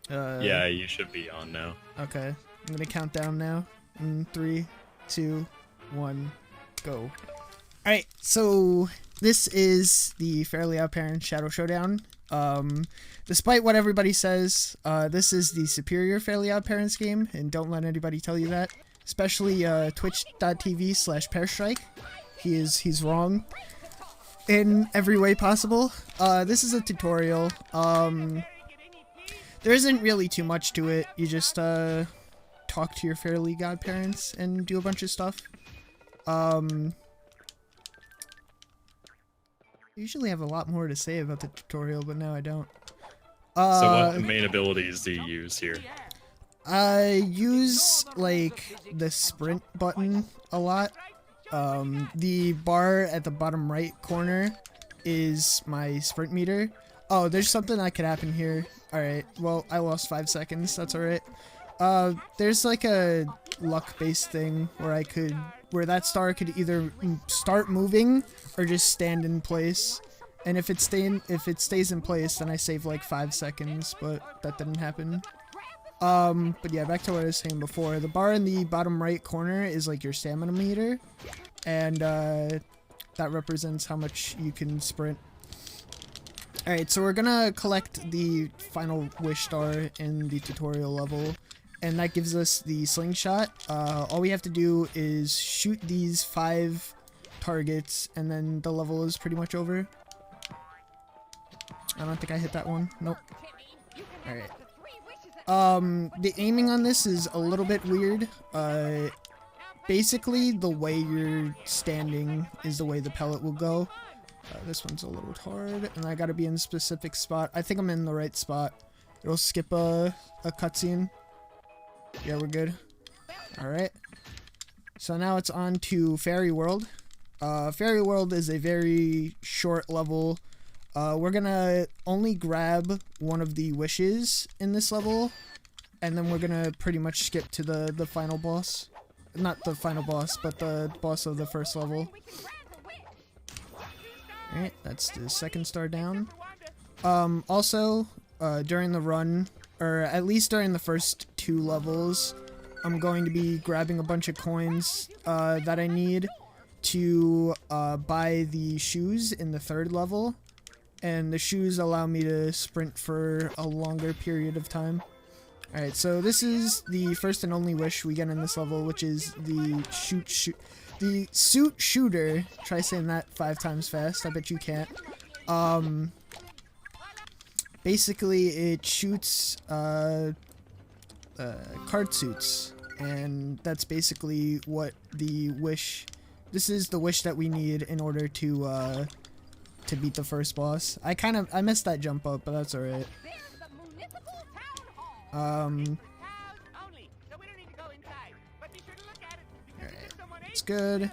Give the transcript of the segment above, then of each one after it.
Yeah, you should be on now. Okay. I'm gonna count down now. 3, 2, 1, go. Alright, so this is the Fairly OddParents Shadow Showdown. Despite what everybody says, this is the superior Fairly OddParents game, and don't let anybody tell you that. Especially twitch.tv/Pearstrike. He's wrong in every way possible. This is a tutorial. There isn't really too much to it. You just talk to your Fairly Godparents and do a bunch of stuff. I usually have a lot more to say about the tutorial, but now I don't. So what main abilities do you use here? I use, like, the sprint button a lot. The bar at the bottom right corner is my sprint meter. Oh, there's something that could happen here. Alright, well, I lost 5 seconds, that's alright. There's like a luck-based thing where that star could either start moving or just stand in place. And if it stays in place, then I save like 5 seconds, but that didn't happen. But yeah, back to what I was saying before. The bar in the bottom right corner is like your stamina meter, and that represents how much you can sprint. Alright, so we're gonna collect the final wish star in the tutorial level, and that gives us the slingshot. All we have to do is shoot these 5 targets, and then the level is pretty much over. I don't think I hit that one. Nope. Alright. The aiming on this is a little bit weird. Basically, the way you're standing is the way the pellet will go. This one's a little hard, and I gotta be in a specific spot. I think I'm in the right spot. It'll skip a cutscene. Yeah, we're good. Alright. So now it's on to Fairy World. Fairy World is a very short level. We're gonna only grab one of the wishes in this level, and then we're gonna pretty much skip to the final boss. Not the final boss, but the boss of the first level. Alright, that's the second star down. Also, during the run, or at least during the first 2 levels, I'm going to be grabbing a bunch of coins that I need to buy the shoes in the 3rd level. And the shoes allow me to sprint for a longer period of time. Alright, so this is the first and only wish we get in this level, which is the suit shooter. Try saying that 5 times fast. I bet you can't. Basically, it shoots card suits, and that's basically what the wish. This is the wish that we need in order to beat the first boss. I messed that jump up, but that's alright. Alright, it's good.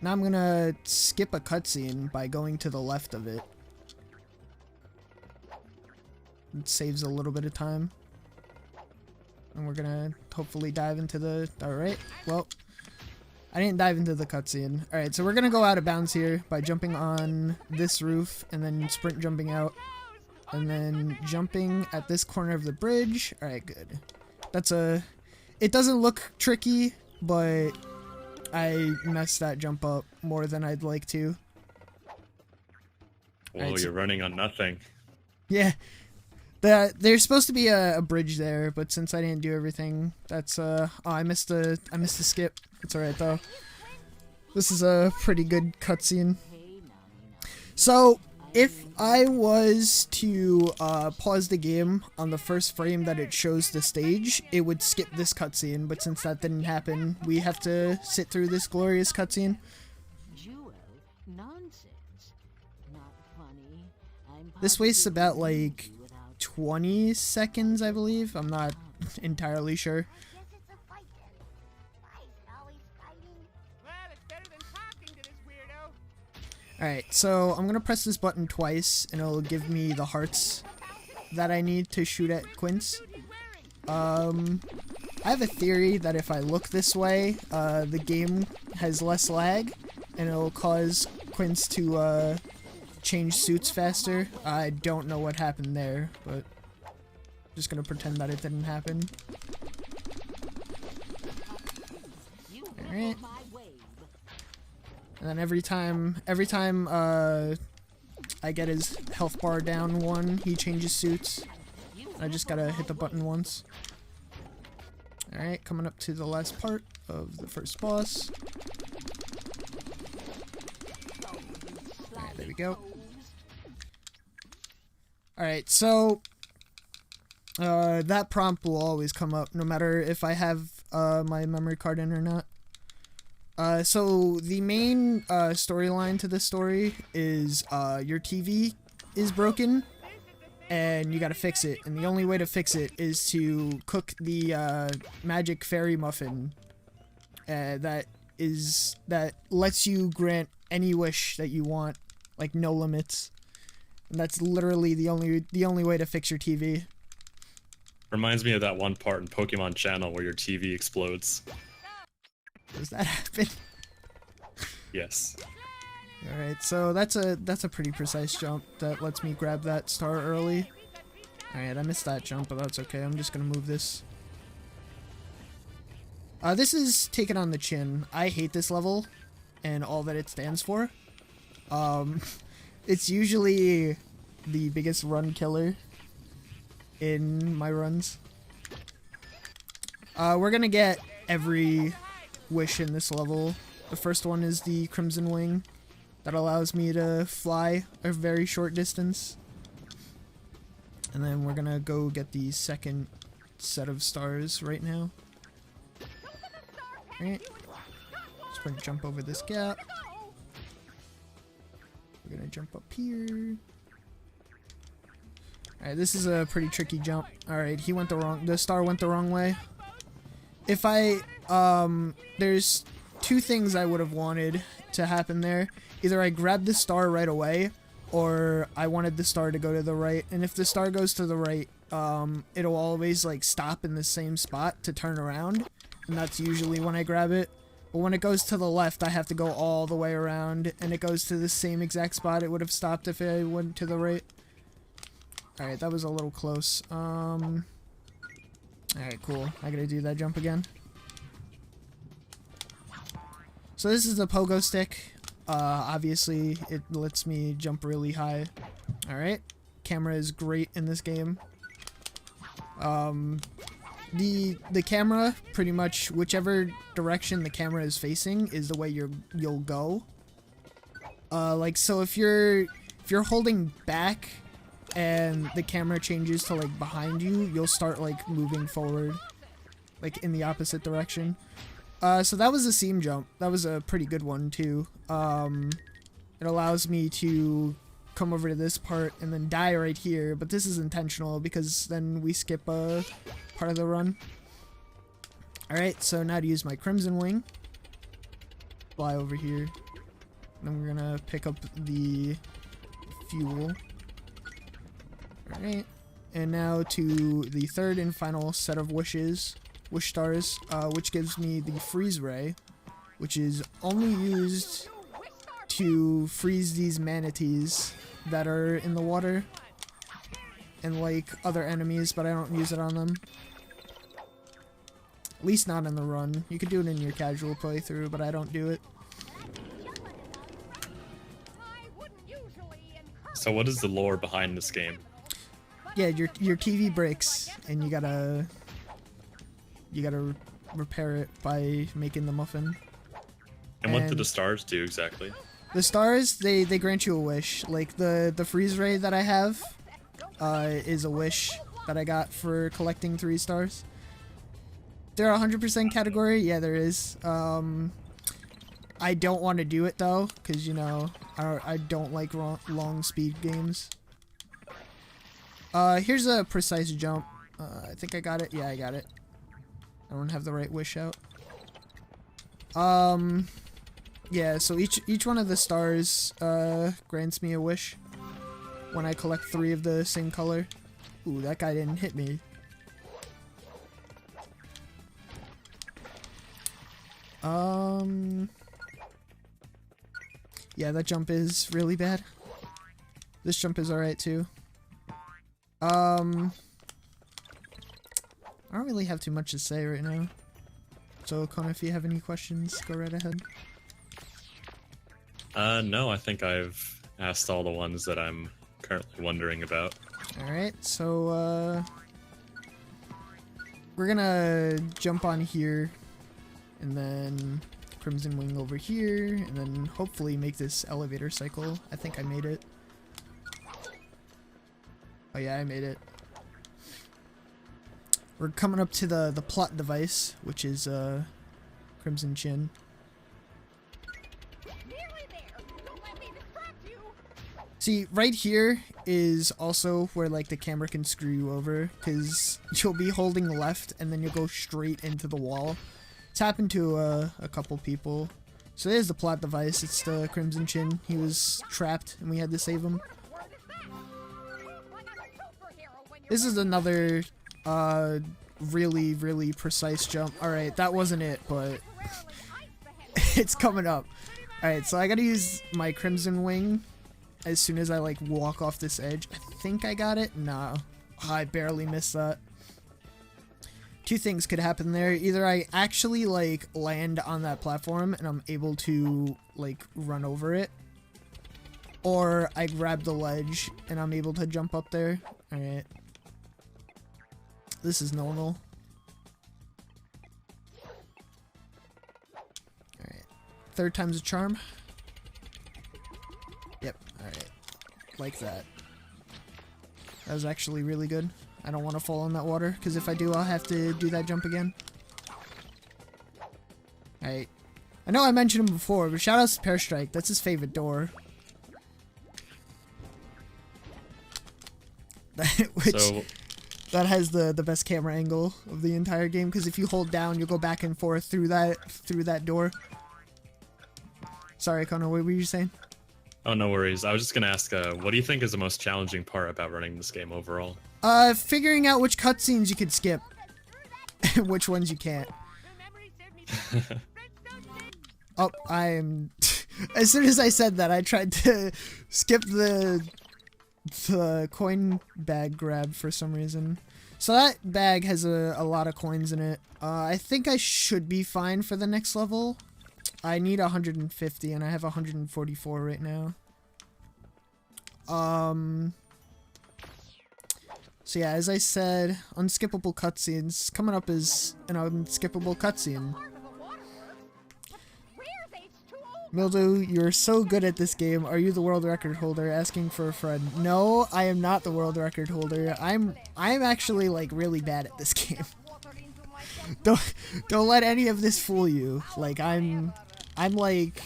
Now I'm gonna skip a cutscene by going to the left of it. It saves a little bit of time. And we're gonna hopefully dive into the... Alright, well, I didn't dive into the cutscene. Alright, so we're gonna go out of bounds here by jumping on this roof and then sprint jumping out. And then jumping at this corner of the bridge. Alright, good. That's a... It doesn't look tricky, but I messed that jump up more than I'd like to. Well, right, you're running on nothing. Yeah. There's supposed to be a bridge there, but since I didn't do everything, that's oh, I missed the skip. It's alright though. This is a pretty good cutscene. So if I was to pause the game on the first frame that it shows the stage, it would skip this cutscene, but since that didn't happen, we have to sit through this glorious cutscene. This wastes about like 20 seconds, I believe. I'm not entirely sure. Alright, so I'm gonna press this button twice and it'll give me the hearts that I need to shoot at Quince. I have a theory that if I look this way, the game has less lag and it'll cause Quince to change suits faster. I don't know what happened there, but Just gonna pretend that it didn't happen. Alright. And then every time I get his health bar down 1, he changes suits. I just gotta hit the button once. Alright, coming up to the last part of the first boss. Alright, there we go. Alright, so that prompt will always come up no matter if I have my memory card in or not. So the main storyline to this story is your TV is broken and you gotta fix it, and the only way to fix it is to cook the magic fairy muffin that lets you grant any wish that you want, like no limits. And that's literally the only way to fix your TV. Reminds me of that one part in Pokemon Channel where your TV explodes. Does that happen? Yes. Alright, so that's a pretty precise jump that lets me grab that star early. Alright, I missed that jump, but that's okay. I'm just gonna move this. This is taken on the chin. I hate this level and all that it stands for. It's usually the biggest run killer in my runs. We're gonna get every wish in this level. The first one is the Crimson Wing that allows me to fly a very short distance. And then we're gonna go get the second set of stars right now. Alright. Just gonna jump over this gap. We're gonna jump up here. Alright, this is a pretty tricky jump. Alright, the star went the wrong way. If there's two things I would have wanted to happen there. Either I grabbed the star right away, or I wanted the star to go to the right. And if the star goes to the right, it'll always like stop in the same spot to turn around. And that's usually when I grab it. But when it goes to the left, I have to go all the way around, and it goes to the same exact spot it would have stopped if I went to the right. Alright, that was a little close. Alright, cool. I gotta do that jump again. So this is the pogo stick. Obviously, it lets me jump really high. Alright. Camera is great in this game. The camera, pretty much whichever direction the camera is facing is the way you'll go. Like, so if you're holding back and the camera changes to like behind you, you'll start like moving forward, like in the opposite direction. So that was a seam jump. That was a pretty good one too. It allows me to come over to this part and then die right here, but this is intentional because then we skip a part of the run. Alright, so now to use my Crimson Wing. Fly over here. Then we're gonna pick up the fuel. Alright, and now to the third and final set of wish stars, which gives me the freeze ray, which is only used to freeze these manatees that are in the water and like other enemies, but I don't use it on them. At least not in the run. You could do it in your casual playthrough, but I don't do it. So what is the lore behind this game? Yeah, your TV breaks and you gotta repair it by making the muffin. And what do the stars do exactly? The stars, they grant you a wish. Like the freeze ray that I have is a wish that I got for collecting 3 stars. There are 100% category? Yeah, there is. I don't want to do it though, because you know, I don't like long speed games. Here's a precise jump. I think I got it. Yeah, I got it. I don't have the right wish out. Yeah, so each one of the stars grants me a wish when I collect 3 of the same color. Ooh, that guy didn't hit me. Yeah, that jump is really bad. This jump is alright too. I don't really have too much to say right now. So, Kona, if you have any questions, go right ahead. No, I think I've asked all the ones that I'm currently wondering about. Alright, so, we're gonna jump on here, and then Crimson Wing over here, and then hopefully make this elevator cycle. I think I made it. Oh yeah, I made it. We're coming up to the plot device, which is Crimson Chin. See, right here is also where like the camera can screw you over, because you'll be holding left and then you'll go straight into the wall. It's happened to a couple people. So there's the plot device. It's the Crimson Chin. He was trapped and we had to save him. This is another really, really precise jump. Alright, that wasn't it, but it's coming up. Alright, so I gotta use my Crimson Wing as soon as I like walk off this edge. I think I got it. No, I barely missed that. Two things could happen there. Either I actually like land on that platform and I'm able to like run over it, or I grab the ledge and I'm able to jump up there. Alright. This is normal. Alright. Third time's a charm. Yep, alright. Like that. That was actually really good. I don't want to fall in that water, because if I do, I'll have to do that jump again. Alright. I know I mentioned him before, but shout out to Pear Strike. That's his favorite door. Which... That has the best camera angle of the entire game, because if you hold down, you'll go back and forth through that door. Sorry, Kona, what were you saying? Oh, no worries. I was just gonna ask, what do you think is the most challenging part about running this game overall? Figuring out which cutscenes you could skip, and which ones you can't. Oh, I'm... As soon as I said that, I tried to skip the coin bag grab for some reason. So that bag has a lot of coins in it. I think I should be fine for the next level. I need 150 and I have 144 right now. So yeah, as I said, unskippable cutscenes. Coming up is an unskippable cutscene. Mildew, you're so good at this game. Are you the world record holder? Asking for a friend. No, I am not the world record holder. I'm actually like really bad at this game. Don't let any of this fool you. Like I'm like,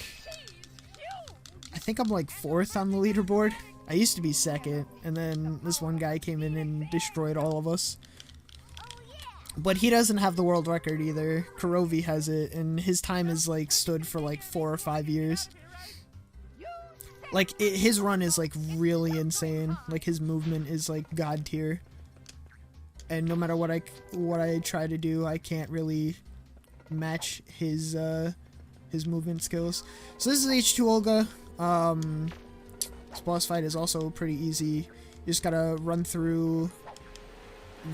I think I'm like 4th on the leaderboard. I used to be 2nd, and then this one guy came in and destroyed all of us. But he doesn't have the world record either. Kurovi has it, and his time is like stood for like 4 or 5 years. Like his run is like really insane. Like his movement is like god tier. And no matter what I try to do, I can't really match his movement skills. So this is H2 Olga. This boss fight is also pretty easy. You just gotta run through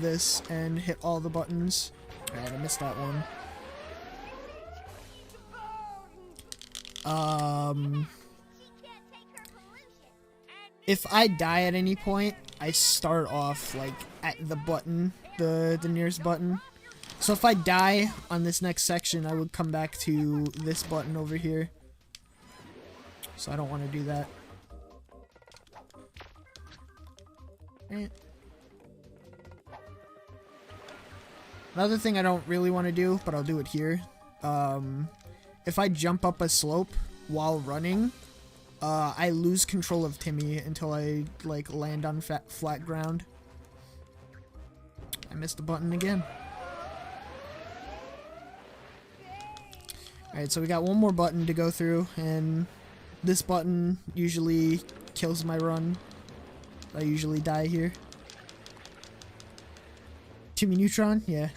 this and hit all the buttons. Alright, I missed that one. If I die at any point, I start off like at the button, the nearest button. So if I die on this next section, I would come back to this button over here. So I don't want to do that. Right. Another thing I don't really want to do, but I'll do it here. If I jump up a slope while running, I lose control of Timmy until I like land on flat ground. I missed the button again. Alright, so we got one more button to go through, and this button usually kills my run. I usually die here. Timmy Neutron? Yeah.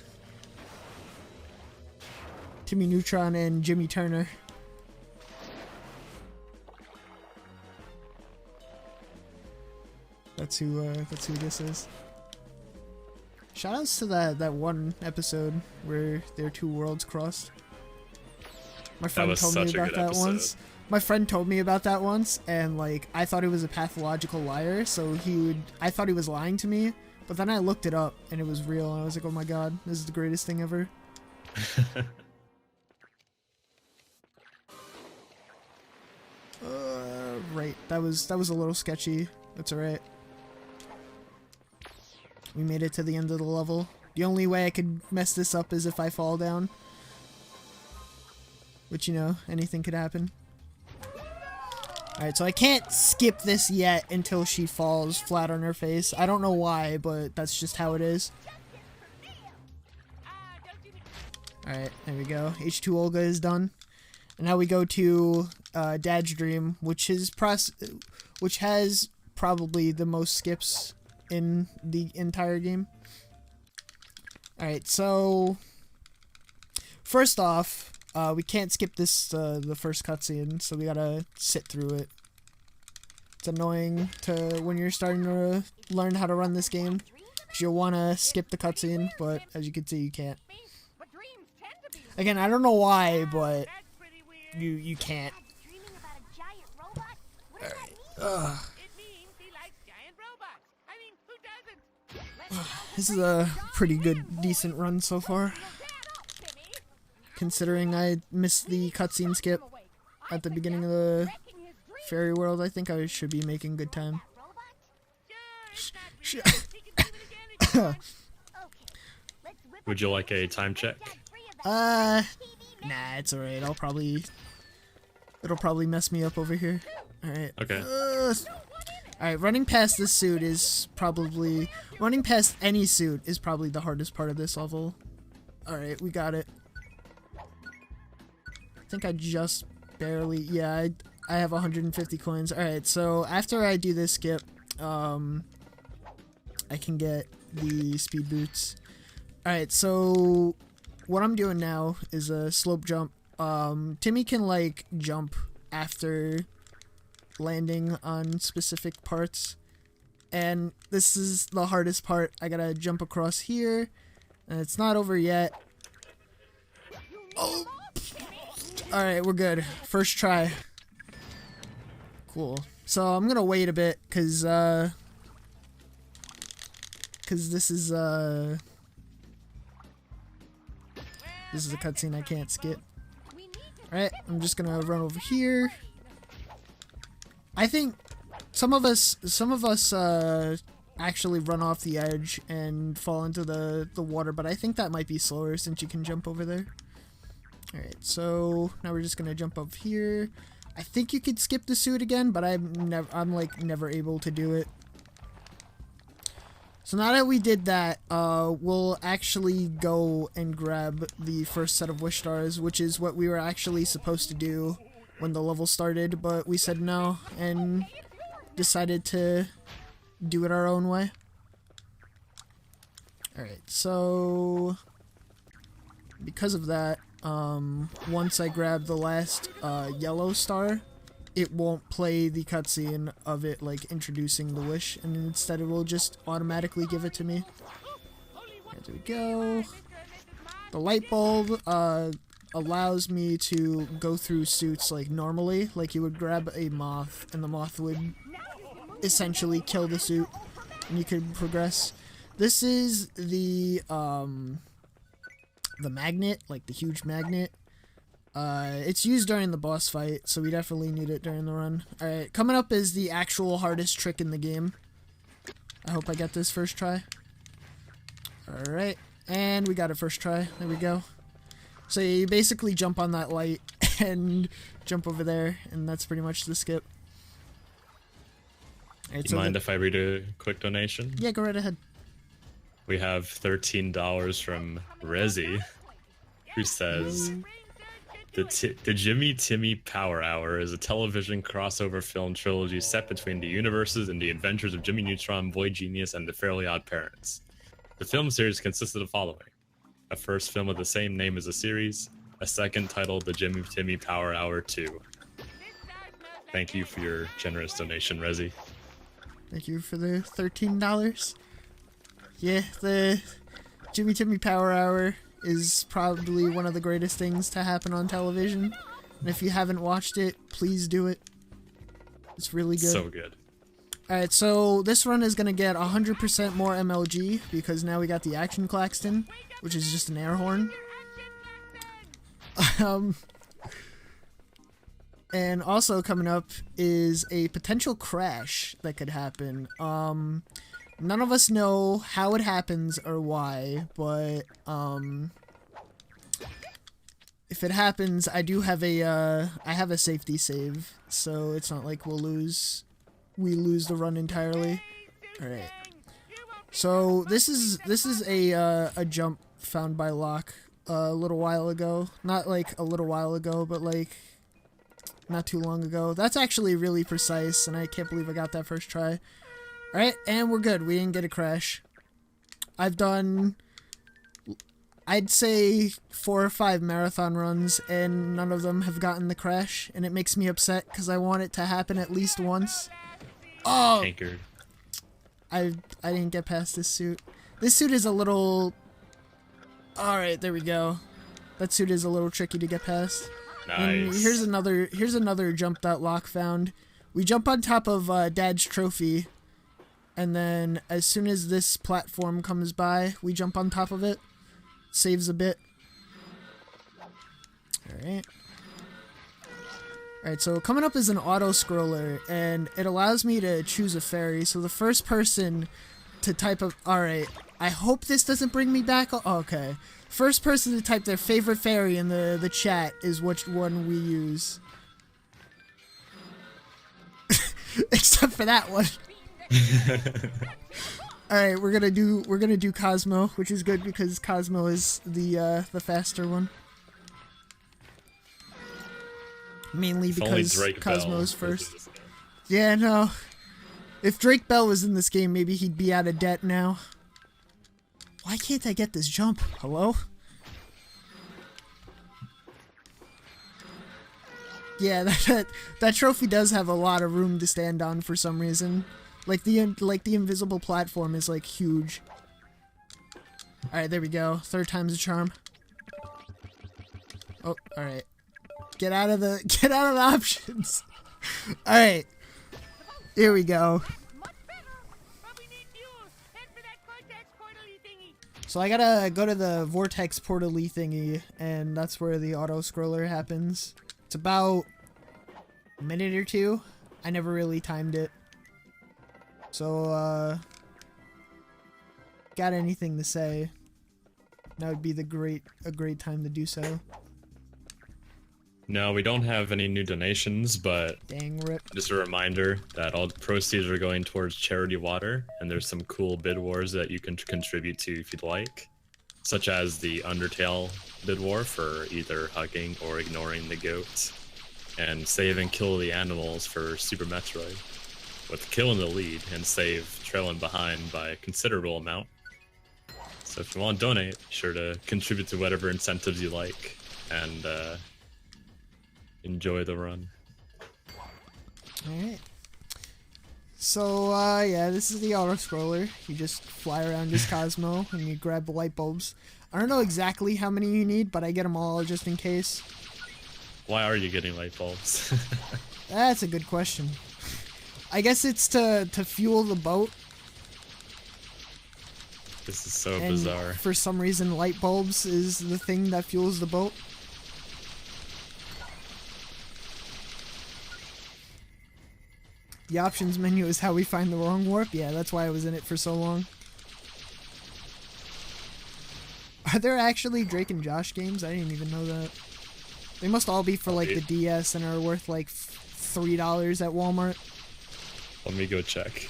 Timmy Neutron and Jimmy Turner. That's who this is. Shoutouts to that one episode where their two worlds crossed. My friend told me about that once. My friend told me about that once, and like I thought he was a pathological liar, so I thought he was lying to me, but then I looked it up and it was real, and I was like, oh my god, this is the greatest thing ever. Right, that was a little sketchy. That's alright. We made it to the end of the level. The only way I could mess this up is if I fall down. Which, you know, anything could happen. Alright, so I can't skip this yet until she falls flat on her face. I don't know why, but that's just how it is. Alright, there we go. H2 Olga is done. And now we go to Dad's Dream, which has probably the most skips in the entire game. Alright, so first off, we can't skip this the first cutscene, so we gotta sit through it. It's annoying when you're starting to learn how to run this game, 'cause you'll want to skip the cutscene, but as you can see, you can't. Again, I don't know why, but you can't. Alright. This is a pretty good, decent run so far. Considering I missed the cutscene skip at the beginning of the fairy world, I think I should be making good time. Would you like a time check? Nah, it's alright. It'll probably mess me up over here. Alright. Okay. Alright, running past this suit is probably... Running past any suit is probably the hardest part of this level. Alright, we got it. I think I just barely... Yeah, I have 150 coins. Alright, so after I do this skip, I can get the speed boots. Alright, so what I'm doing now is a slope jump. Timmy can, like, jump after landing on specific parts, and this is the hardest part. I gotta jump across here, and it's not over yet. Oh! Alright, we're good. First try. Cool. So I'm gonna wait a bit, cause this is a cutscene I can't skip. Alright, I'm just gonna run over here. I think some of us actually run off the edge and fall into the water, but I think that might be slower since you can jump over there. Alright, so now we're just gonna jump up here. I think you could skip the suit again, but I'm like never able to do it. So now that we did that, we'll actually go and grab the first set of wish stars, which is what we were actually supposed to do when the level started, but we said no and decided to do it our own way. Alright, so because of that, once I grab the last yellow star, it won't play the cutscene of it like introducing the wish, and instead it will just automatically give it to me. There we go. The light bulb allows me to go through suits like normally, like you would grab a moth and the moth would essentially kill the suit and you could progress. This is the magnet, like the huge magnet. It's used during the boss fight, so we definitely need it during the run. Alright, coming up is the actual hardest trick in the game. I hope I get this first try. Alright, and we got it first try. There we go. So you basically jump on that light and jump over there, and that's pretty much the skip. Right, Do you mind if I read a quick donation? Yeah, go right ahead. We have $13 from Rezi, who says, The Jimmy Timmy Power Hour is a television crossover film trilogy set between the universes and the adventures of Jimmy Neutron, Boy Genius, and the Fairly Odd Parents. The film series consisted of the following: a first film of the same name as the series, a second titled The Jimmy Timmy Power Hour 2. Thank you for your generous donation, Rezi. Thank you for the $13. Yeah, the Jimmy Timmy Power Hour is probably one of the greatest things to happen on television. And if you haven't watched it, please do it. It's really good. So good. Alright, so this run is going to get 100% more MLG because now we got the Action Claxton, which is just an air horn. And also coming up is a potential crash that could happen. None of us know how it happens or why, but if it happens, I do have I have a safety save, so it's not like we lose the run entirely. All right. So this is a jump found by Locke a little while ago. Not like a little while ago, but like not too long ago. That's actually really precise, and I can't believe I got that first try. Alright, and we're good. We didn't get a crash. I've done, I'd say 4 or 5 marathon runs, and none of them have gotten the crash, and it makes me upset because I want it to happen at least once. Oh! Anchored. I didn't get past this suit. This suit is a little... Alright, there we go. That suit is a little tricky to get past. Nice. And here's another jump that Locke found. We jump on top of Dad's trophy, and then as soon as this platform comes by, we jump on top of it. Saves a bit. Alright. Alright, so coming up is an auto-scroller, and it allows me to choose a fairy. So the first person to type of... Alright, I hope this doesn't bring me back... Oh, okay. First person to type their favorite fairy in the chat is which one we use. Except for that one. Alright, we're gonna do Cosmo, which is good because Cosmo is the faster one. Mainly because Cosmo is first. Yeah, no. If Drake Bell was in this game, maybe he'd be out of debt now. Why can't I get this jump? Hello? Yeah, that trophy does have a lot of room to stand on for some reason. Like the invisible platform is like huge. All right, there we go. Third time's a charm. Oh, all right. Get out of the options. All right. Here we go. So I gotta go to the vortex portal-y thingy, and that's where the auto-scroller happens. It's about a minute or two. I never really timed it. So, got anything to say? That would be a great time to do so. No, we don't have any new donations, but Dang rip. just a reminder that all the proceeds are going towards charity water, and there's some cool bid wars that you can contribute to if you'd like, such as the Undertale bid war for either hugging or ignoring the goat, and save and kill the animals for Super Metroid, with kill in the lead and save trailing behind by a considerable amount. So if you want to donate, be sure to contribute to whatever incentives you like, and enjoy the run. Alright. So, yeah, this is the auto-scroller. You just fly around as Cosmo, and you grab the light bulbs. I don't know exactly how many you need, but I get them all just in case. Why are you getting light bulbs? That's a good question. I guess it's to fuel the boat. This is so And bizarre. for some reason, light bulbs is the thing that fuels the boat. The options menu is how we find the wrong warp. Yeah, that's why I was in it for so long. Are there actually Drake and Josh games? I didn't even know that. They must all be for like the DS and are worth like $3 at Walmart. Let me go check.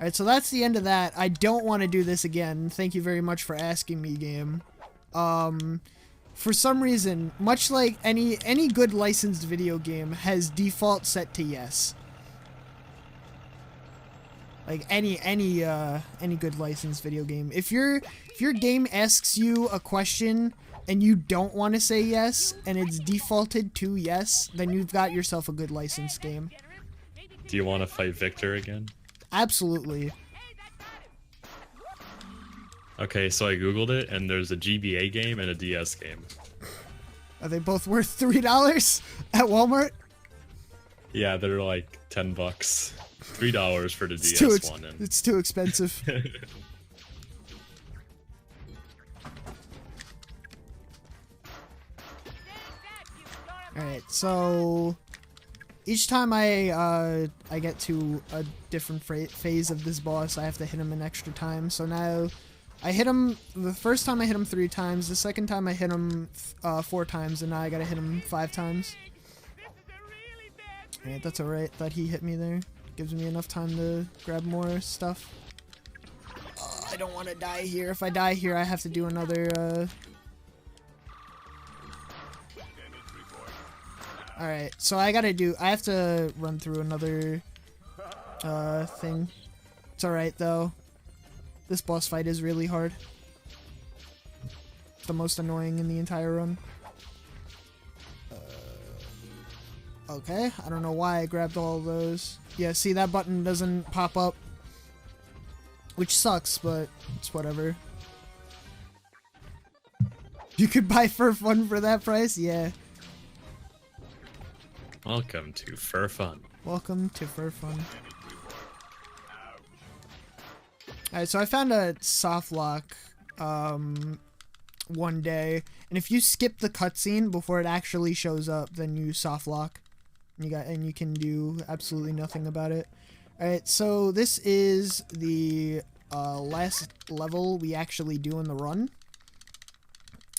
Alright, so that's the end of that. I don't want to do this again. Thank you very much for asking me, game. For some reason, much like any good licensed video game has default set to yes. Like any good licensed video game. If your game asks you a question and you don't want to say yes and it's defaulted to yes, then you've got yourself a good licensed game. Do you want to fight Victor again? Absolutely. Okay, so I googled it, and there's a GBA game and a DS game. Are they both worth $3 at Walmart? Yeah, they're like $10. $3 for the It's DS one. And... It's too expensive. Alright, so each time I get to a different phase of this boss, I have to hit him an extra time. So now I hit him, the first time I hit him 3 times, the second time I hit him 4 times, and now I gotta hit him 5 times. Alright, that's alright that he hit me there. Gives me enough time to grab more stuff. I don't want to die here. If I die here, I have to do another, Alright, so I have to run through another, thing. It's alright, though. This boss fight is really hard. It's the most annoying in the entire run. Okay, I don't know why I grabbed all of those. Yeah, see, that button doesn't pop up. Which sucks, but it's whatever. You could buy Fur Fun for that price? Yeah. Welcome to Fur Fun. Welcome to Fur Fun. Alright, so I found a soft lock one day, and if you skip the cutscene before it actually shows up, then you soft lock. And you can do absolutely nothing about it. Alright, so this is the last level we actually do in the run.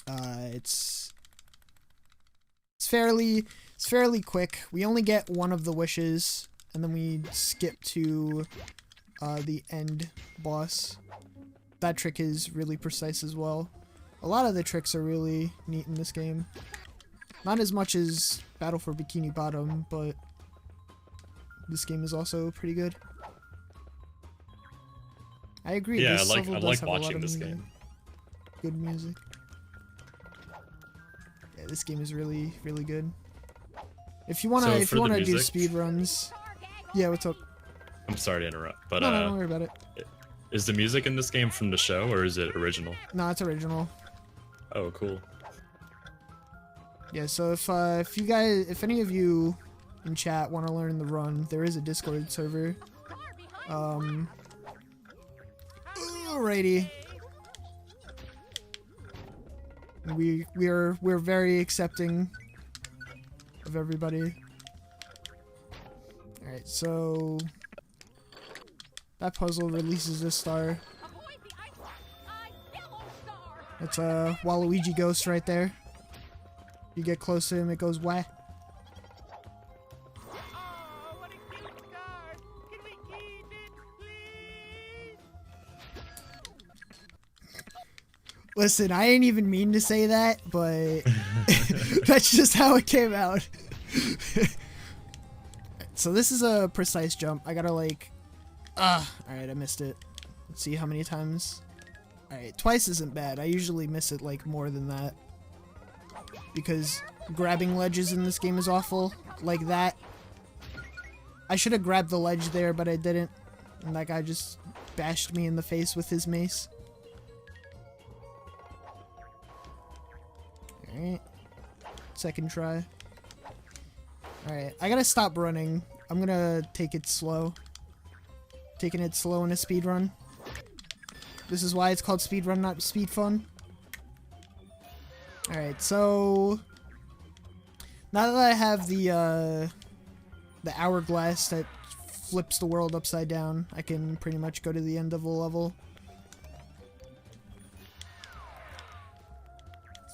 It's fairly quick. We only get one of the wishes, and then we skip to the end boss. That trick is really precise as well. A lot of the tricks are really neat in this game. Not as much as Battle for Bikini Bottom, but this game is also pretty good. I agree. Yeah, this I level does like have a lot watching of this music. game. Good music. Yeah, this game is really, really good. If you wanna do speedruns, yeah, what's up? I'm sorry to interrupt, but No, don't worry about it. is the music in this game from the show or is it original? No, it's original. Oh, cool. Yeah, so if any of you in chat want to learn the run, there is a Discord server. Alrighty. We're very accepting of everybody. Alright, so that puzzle releases a star. That's a Waluigi ghost right there. You get close to him, it goes wah. Listen, I didn't even mean to say that, but that's just how it came out. So this is a precise jump. I gotta like... Alright, I missed it. Let's see how many times. Alright, twice isn't bad. I usually miss it like more than that. Because grabbing ledges in this game is awful. Like that. I should have grabbed the ledge there, but I didn't. And that guy just bashed me in the face with his mace. Alright. Second try. Alright, I gotta stop running. I'm gonna take it slow. Taking it slow in a speedrun. This is why it's called speedrun, not speed fun. Alright, so now that I have the hourglass that flips the world upside down, I can pretty much go to the end of the level.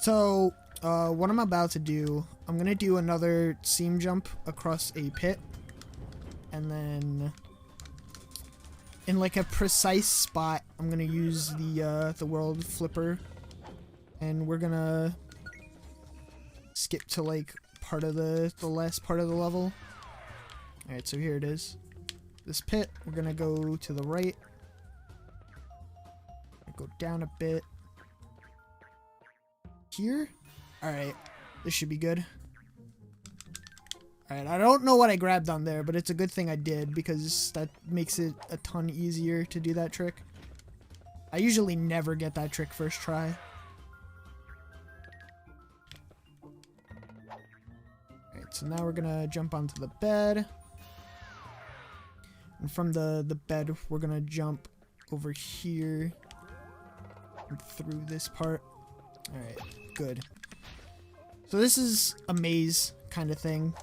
So, what I'm about to do, I'm gonna do another seam jump across a pit, and then in like a precise spot, I'm gonna use the world flipper, and we're gonna skip to like part of the last part of the level. Alright, so here it is. This pit, we're gonna go to the right. Go down a bit. Here? Alright, this should be good. Alright, I don't know what I grabbed on there, but it's a good thing I did because that makes it a ton easier to do that trick. I usually never get that trick first try. Alright, so now we're gonna jump onto the bed. And from the bed, we're gonna jump over here and through this part. Alright, good. So this is a maze kind of thing.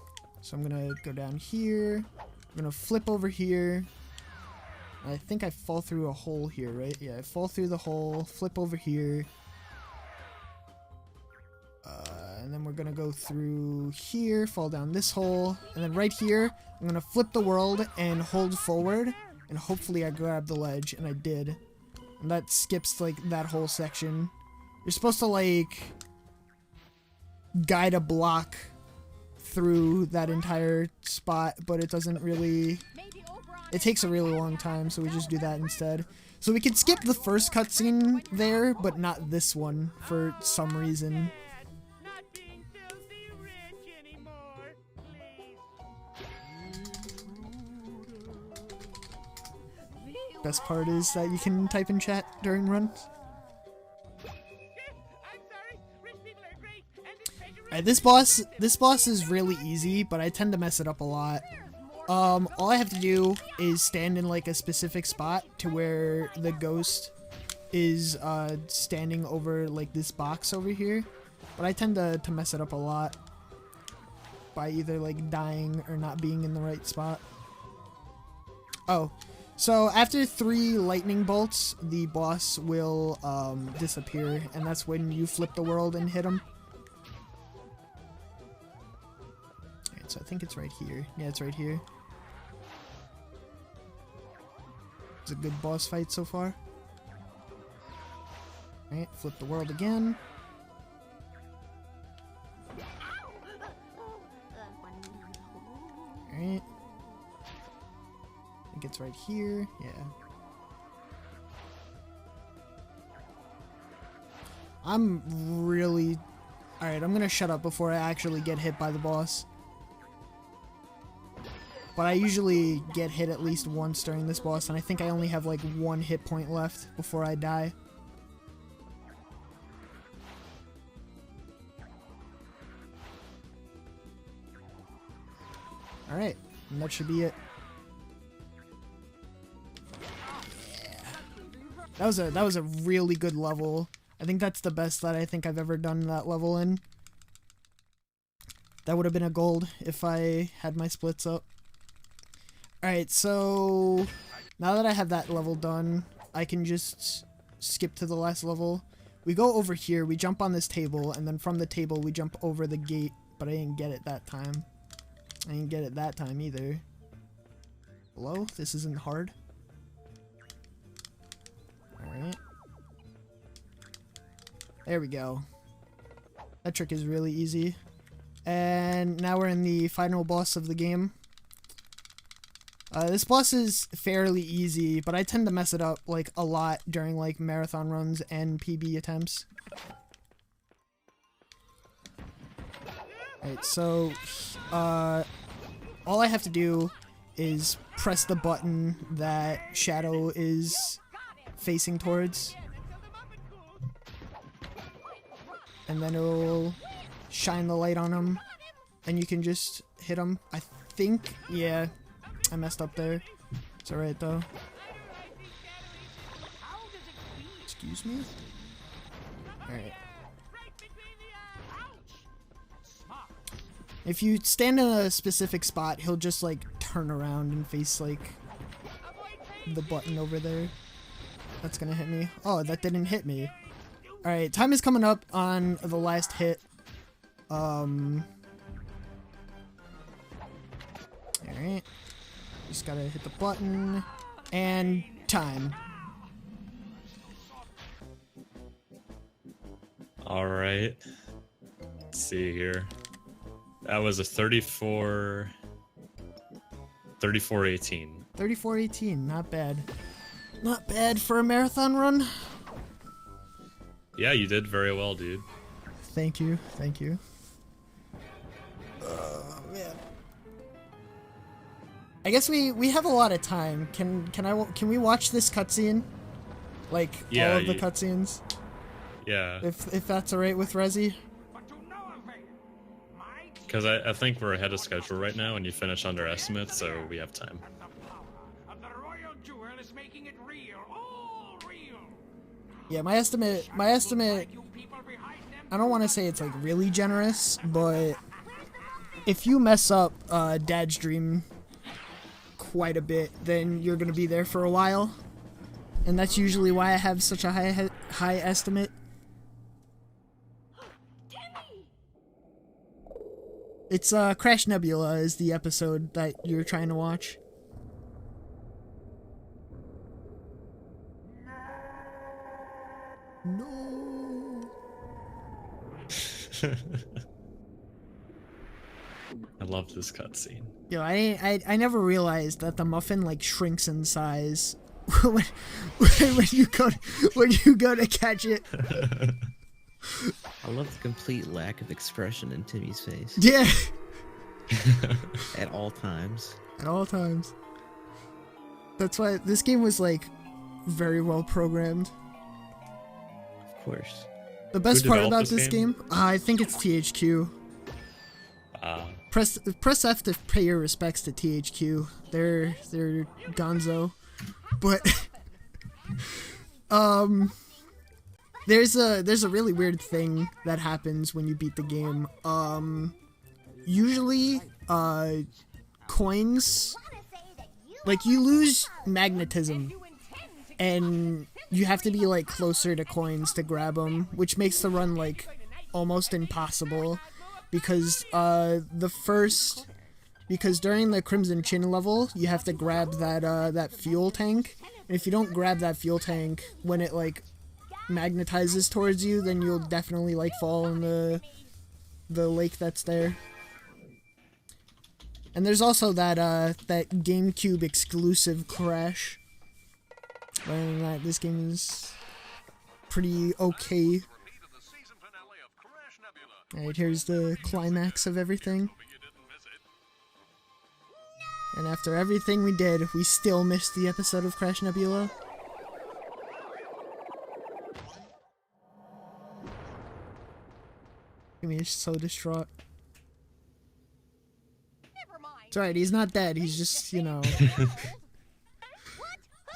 So I'm gonna go down here. I'm gonna flip over here. I think I fall through a hole here, right? Yeah, I fall through the hole, flip over here. And then we're gonna go through here, fall down this hole. And then right here, I'm gonna flip the world and hold forward. And hopefully I grab the ledge, and I did. And that skips, like, that whole section. You're supposed to, like, guide a block through that entire spot, but it doesn't really, it takes a really long time, so we just do that instead. So we can skip the first cutscene there, but not this one for some reason. Best part is that you can type in chat during runs. Alright, this boss is really easy, but I tend to mess it up a lot. All I have to do is stand in like a specific spot to where the ghost is standing over like this box over here. But I tend to mess it up a lot by either like dying or not being in the right spot. Oh, so after 3 lightning bolts, the boss will disappear, and that's when you flip the world and hit him. So I think it's right here. Yeah, it's right here. It's a good boss fight so far. Alright, flip the world again. Alright. I think it's right here. Yeah. I'm really... Alright, I'm gonna shut up before I actually get hit by the boss. But I usually get hit at least once during this boss, and I think I only have like 1 hit point left before I die. Alright, and that should be it. Yeah. That was a really good level. I think that's the best that I think I've ever done that level in. That would have been a gold if I had my splits up. Alright, so now that I have that level done, I can just skip to the last level. We go over here, we jump on this table, and then from the table we jump over the gate, but I didn't get it that time. I didn't get it that time either. Hello? This isn't hard. Alright. There we go. That trick is really easy. And now we're in the final boss of the game. This boss is fairly easy, but I tend to mess it up like a lot during like marathon runs and PB attempts. Alright, so all I have to do is press the button that Shadow is facing towards, and then it'll shine the light on him, and you can just hit him. I think, yeah. I messed up there. It's alright though. Excuse me? Alright. If you stand in a specific spot, he'll just like turn around and face like the button over there. That's gonna hit me. Oh, that didn't hit me. Alright, time is coming up on the last hit. Alright. Just gotta hit the button, and time. Alright. Let's see here. That was a 34... 34-18. 34-18, not bad. Not bad for a marathon run. Yeah, you did very well, dude. Thank you, thank you. Oh, man. I guess we have a lot of time. Can we watch this cutscene? Like Yeah, all of the cutscenes? Yeah. If that's alright with Resi? Because I think we're ahead of schedule right now, and you finish under estimate, so we have time. Yeah, my estimate. I don't want to say it's like really generous, but if you mess up Dad's Dream quite a bit, then you're gonna be there for a while, and that's usually why I have such a high estimate. It's Crash Nebula is the episode that you're trying to watch. No. I love this cutscene. Yo, I never realized that the muffin like shrinks in size when you go to catch it. I love the complete lack of expression in Timmy's face. Yeah. At all times. At all times. That's why this game was like very well programmed. Of course. The best Who part developed about this game, I think it's THQ. Press F to pay your respects to THQ. They're gonzo. But there's a really weird thing that happens when you beat the game. Usually coins, like, you lose magnetism and you have to be like closer to coins to grab them, which makes the run like almost impossible. Because because during the Crimson Chin level, you have to grab that fuel tank, and if you don't grab that fuel tank when it like magnetizes towards you, then you'll definitely like fall in the lake that's there. And there's also that GameCube exclusive crash. Other than that, this game is pretty okay. Alright, here's the climax of everything. And after everything we did, we still missed the episode of Crash Nebula. Jimmy is so distraught. It's alright, he's not dead, he's just, you know...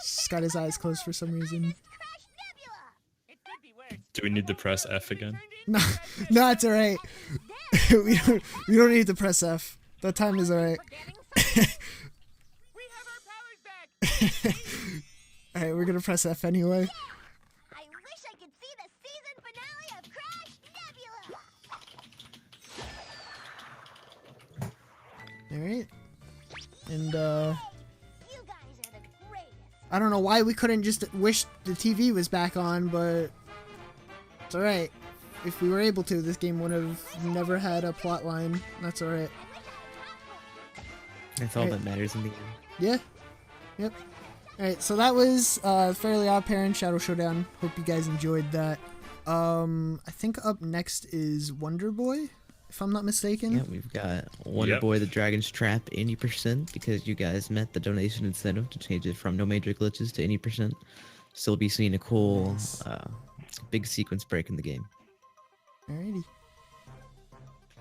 just got his eyes closed for some reason. Do we need to press F again? No, no, it's alright. we don't need to press F. That time is alright. Alright, we're gonna press F anyway. I wish I could see the season finale of Crash Nebula. Alright. And You guys are the greatest. I don't know why we couldn't just wish the TV was back on, but it's alright. If we were able to, this game would have never had a plot line. That's alright. That's all that matters in the end. Yeah. Yep. Alright, so that was Fairly OddParents Shadow Showdown. Hope you guys enjoyed that. I think up next is Wonder Boy, if I'm not mistaken. Yeah, we've got Wonder Boy the Dragon's Trap 80% because you guys met the donation incentive to change it from no major glitches to 80%. So we'll be seeing a cool big sequence break in the game. Alrighty.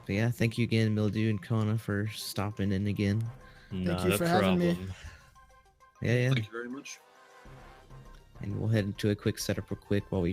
But yeah, thank you again, Mildew and Kona, for stopping in again. Thank you for having me. Yeah. Thank you very much. And we'll head into a quick setup real quick while we